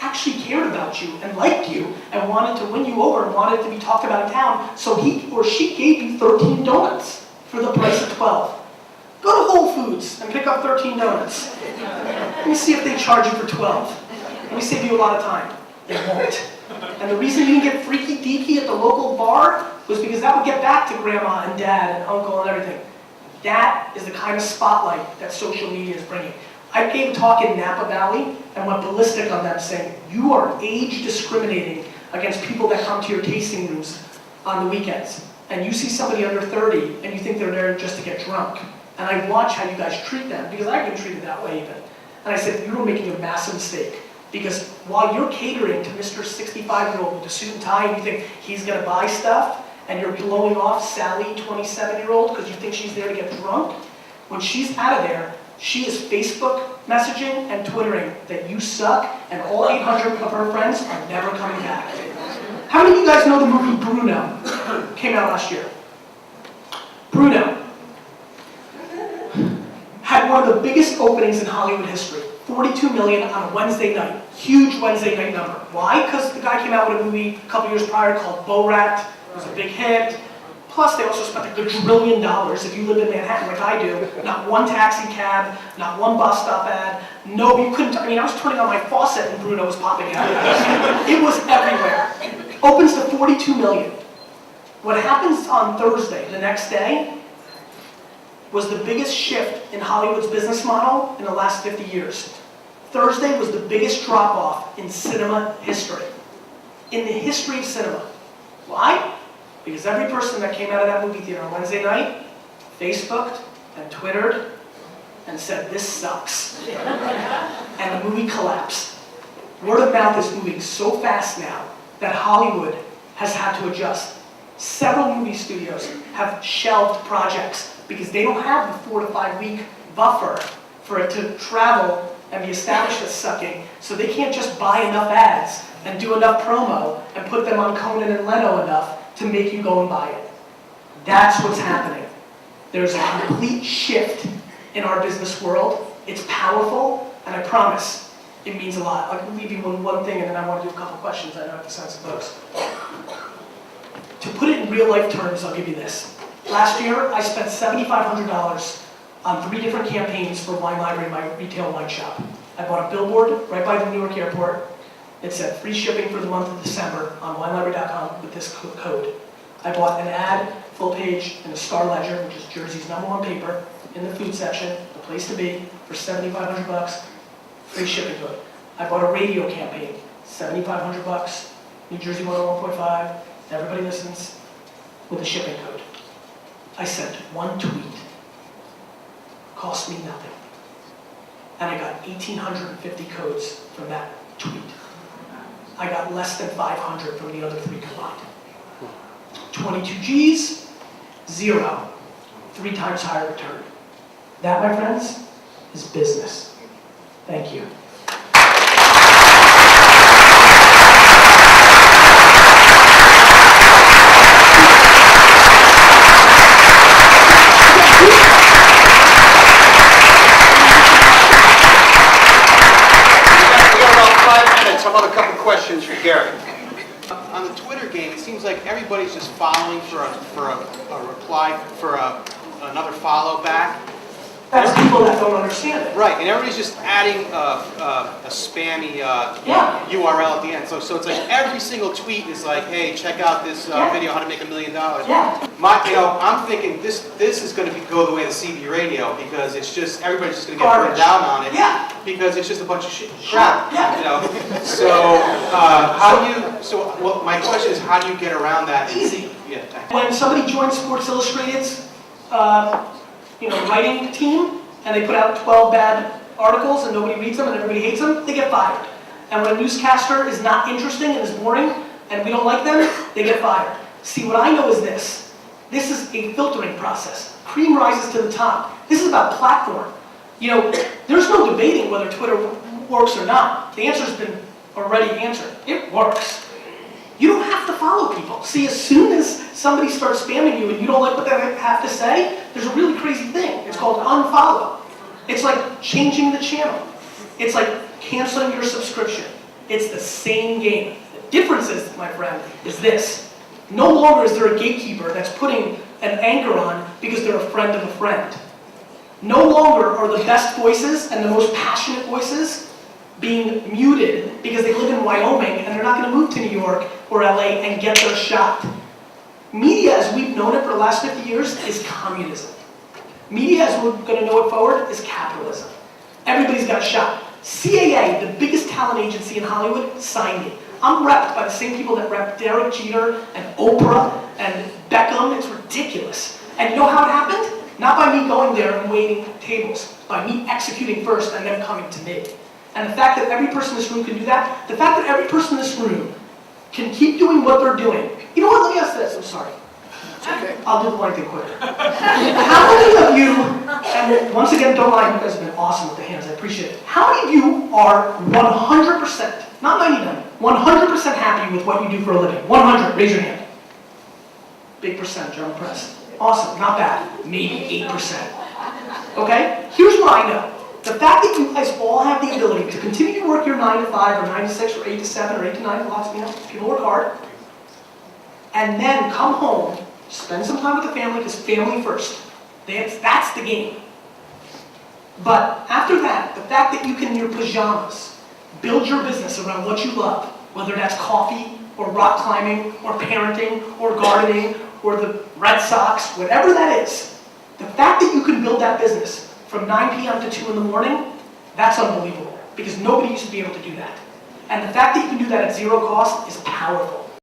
actually cared about you and liked you and wanted to win you over and wanted to be talked about in town, so he or she gave you 13 donuts for the price of 12. Go to Whole Foods and pick up 13 donuts. Let me see if they charge you for 12. Let me save you a lot of time. They won't. And the reason you didn't get freaky deaky at the local bar was because that would get back to grandma and dad and uncle and everything. That is the kind of spotlight that social media is bringing. I gave a talk in Napa Valley and went ballistic on them, saying, you are age discriminating against people that come to your tasting rooms on the weekends. And you see somebody under 30 and you think they're there just to get drunk. And I watch how you guys treat them, because I've been treated that way even. And I said, you're making a massive mistake. Because while you're catering to Mr. 65-year-old with a suit and tie and you think he's going to buy stuff, and you're blowing off Sally, 27-year-old, because you think she's there to get drunk, when she's out of there, she is Facebook messaging and Twittering that you suck, and all 800 of her friends are never coming back. How many of you guys know the movie Bruno? Came out last year. Bruno had one of the biggest openings in Hollywood history. 42 million on a Wednesday night. Huge Wednesday night number. Why? Because the guy came out with a movie a couple years prior called Borat. It was a big hit. Plus, they also spent $1 trillion, if you live in Manhattan like I do. Not one taxi cab, not one bus stop ad. No, you couldn't, I was turning on my faucet and Bruno was popping out. It was everywhere. Opens to 42 million. What happens on Thursday, the next day, was the biggest shift in Hollywood's business model in the last 50 years. Thursday was the biggest drop-off in cinema history. In the history of cinema. Why? Because every person that came out of that movie theater on Wednesday night Facebooked and Twittered and said, this sucks. And the movie collapsed. Word of mouth is moving so fast now that Hollywood has had to adjust. Several movie studios have shelved projects because they don't have the 4 to 5 week buffer for it to travel and be established as sucking, so they can't just buy enough ads and do enough promo and put them on Conan and Leno enough to make you go and buy it. That's what's happening. There's a complete shift in our business world. It's powerful, and I promise it means a lot. I'll leave you with one thing, and then I want to do a couple questions. I don't have the sense of those. To put it in real life terms, I'll give you this. Last year, I spent $7,500 on 3 different campaigns for Wine Library, my retail wine shop. I bought a billboard right by the Newark airport. It said free shipping for the month of December on winelibrary.com with this code. I bought an ad, full page, in the Star Ledger, which is Jersey's #1 paper, in the food section, the place to be, for $7,500, free shipping code. I bought a radio campaign, $7,500, New Jersey 101.5, everybody listens, with a shipping code. I sent 1 tweet, cost me nothing. And I got 1,850 codes from that tweet. I got less than 500 from the other 3 combined. 22 G's, 0. 3 times higher return. That, my friends, is business. Thank you. Questions for Gary. On the Twitter game, it seems like everybody's just following for a reply, for another follow back. That's people that don't understand it. Right, and everybody's just adding a spammy URL at the end. So it's like every single tweet is like, hey, check out this video, how to make $1 million. Yeah. I'm thinking this is going to go the way of the CB radio, because it's just everybody's just going to get burned down on it. Yeah. Because it's just a bunch of crap. Yeah. You know. So my question is, how do you get around that? Easy. Yeah. Thanks. When somebody joins Sports Illustrated's writing team, and they put out 12 bad articles and nobody reads them and everybody hates them, they get fired. And when a newscaster is not interesting and is boring and we don't like them, they get fired. See, what I know is this. This is a filtering process. Cream rises to the top. This is about platform. There's no debating whether Twitter works or not. The answer's been already answered. It works. You don't have to follow people. See, as soon as somebody starts spamming you and you don't like what they have to say, there's a really crazy thing. It's called unfollow. It's like changing the channel. It's like canceling your subscription. It's the same game. The difference is, my friend, is this. No longer is there a gatekeeper that's putting an anchor on because they're a friend of a friend. No longer are the best voices and the most passionate voices being muted because they live in Wyoming and they're not going to move to New York or LA and get their shot. Media, as we've known it for the last 50 years, is communism. Media, as we're going to know it forward, is capitalism. Everybody's got a shot. CAA, the biggest talent agency in Hollywood, signed me. I'm repped by the same people that rep Derek Jeter and Oprah and Beckham. It's ridiculous. And you know how it happened? Not by me going there and waiting tables, by me executing first and then coming to me. And the fact that every person in this room can do that, the fact that every person in this room can keep doing what they're doing. You know what, let me ask this, I'm sorry. It's okay. I'll do the one thing quick. How many of you, and once again, don't lie, you guys have been awesome with the hands, I appreciate it. How many of you are 100%, not 99, 100% happy with what you do for a living? 100, raise your hand. Big percentage, I'm impressed. Awesome, not bad, maybe 8%. Okay, here's what I know. The fact that you guys all have the ability to continue to work your 9 to 5 or 9 to 6 or 8 to 7 or 8 to 9, lots of, you know, people work hard, and then come home, spend some time with the family, because family first. That's the game. But after that, the fact that you can, in your pajamas, build your business around what you love, whether that's coffee, or rock climbing, or parenting, or gardening, or the Red Sox, whatever that is, the fact that you can build that business from 9 p.m. to 2 in the morning, that's unbelievable, because nobody used to be able to do that. And the fact that you can do that at zero cost is powerful.